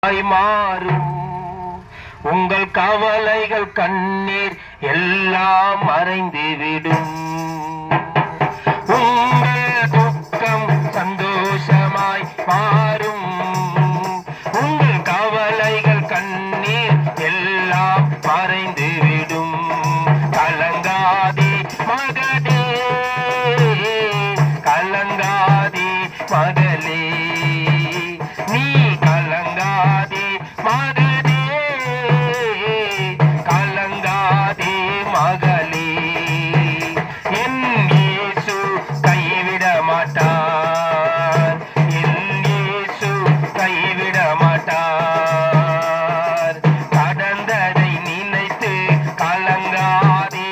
மாறும். உங்கள் கவலைகள் கண்ணீர் எல்லாம் மறைந்துவிடும். உங்கள் துக்கம் சந்தோஷமாய் மாறும். உங்கள் கவலைகள் கண்ணீர் எல்லாம் மறைந்துவிடும். கலங்காதே மகனே, கலங்காதே மகளே, நீ கலங்காதே மகனே, கலங்காதே மகளே. என் இயேசு கைவிட மாட்டார், என் இயேசு கைவிட மாட்டார். கடந்ததை நினைத்து கலங்காதே,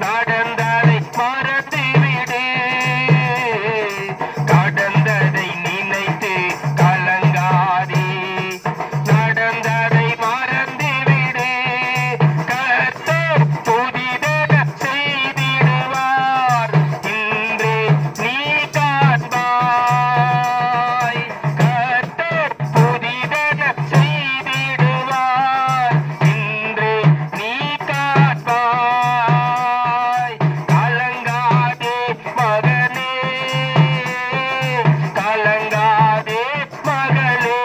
நடந்ததை மறந்துவிடு. கடந்ததை நினைத்து கலங்காதே, நடந்ததை மறந்துவிடு. கர்த்தர் புதிதென செய்திடுவார், இன்றே நீ காண்பாய். கர்த்தர் புதிதென செய்திடுவார், இன்றே நீ காண்பாய். கலங்காதே மகனே, கலங்காதே மகளே,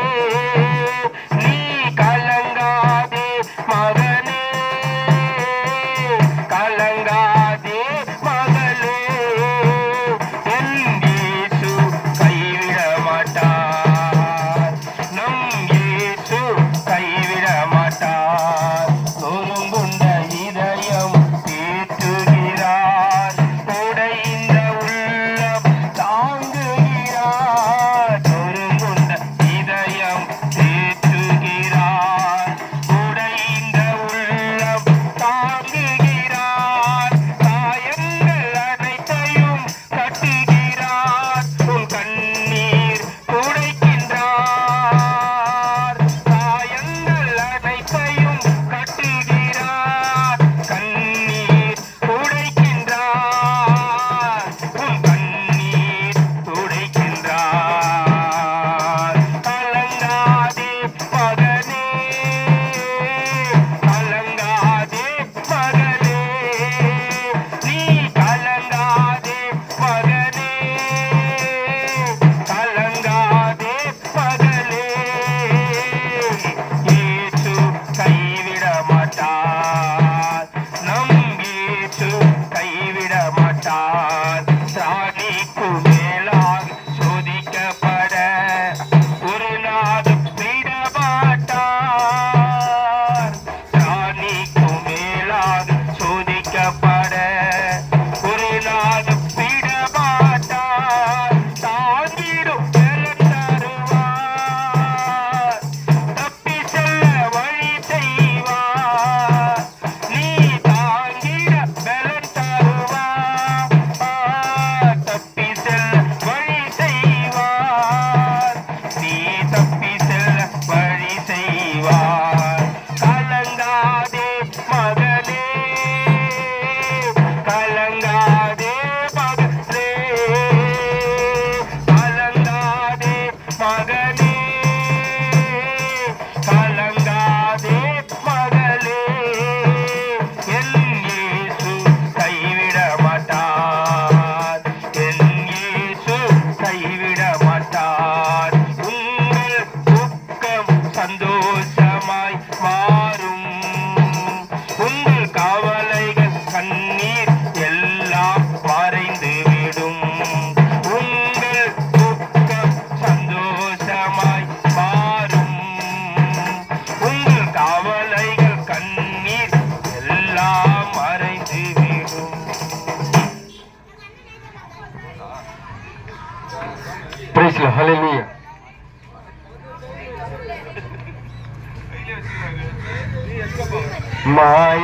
நீ கலங்காதே மகனே, கலங்காதே மகளே. என் இயேசு கைவிட மாட்டார், நம் இயேசு கைவிட மாட்டார். நொறுங்குண்ட இதயம் தேற்றுகிறார், உடைந்த உள்ளம் தாங்குகிறார். நொறுங்குண்ட இதயம் தேற்றுகிறார், உடைந்த உள்ளம் தாங்குகிறார். காயங்கள் அனைத்தையும் கட்டுகிறார், உன் கண்ணீர் துடைக்கின்றார். காயங்கள் அனைத்தையும் கட்டுகிறார், கண்ணீர் துடைக்கின்றார், உன் கண்ணீர் துடைக்கின்றார். கலங்காதே மகனே, கலங்காதே மகளே, நீ கலங்காதே மகனே, கலங்காதே மகளே. இயேசு கைவிட மாட்டார், நம் இயேசு கைவிட மாட்டார். சாணிக்கு மேலாக சோதிக்கப்பட ஒரு நாளும் விட மாட்டார். சாணிக்கு மேலாக சோதிக்கப்பட ஒரு நாளும் விட மாட்டார். தாங்கிடும் பலன் தருவார், தப்பி செல்ல வழி செய்வார். நீ தாங்கிட பலன் தருவார், தப்பி செல்ல வழி செய்வார். நீ தப்பி செல்ல வழி செய்வார். கலங்காதே மகனே, கலங்காதே மகளே, கலங்காதே மகனே, கலங்காதே மகளே. என் இயேசு கைவிட மாட்டார், என் இயேசு கைவிட மாட்டார். உங்கள் துக்கம் சந்தோஷமாய் மாறும். உங்கள் கவலைகள் கண்ணீர் எல்லாம் மறைந்துவிடும். உங்கள் துக்கம் சந்தோஷமாய் மாறும். உங்கள் கவலைகள் கண்ணீர் எல்லாம் மறைந்துவிடும். Praise the Lord. Hallelujah. My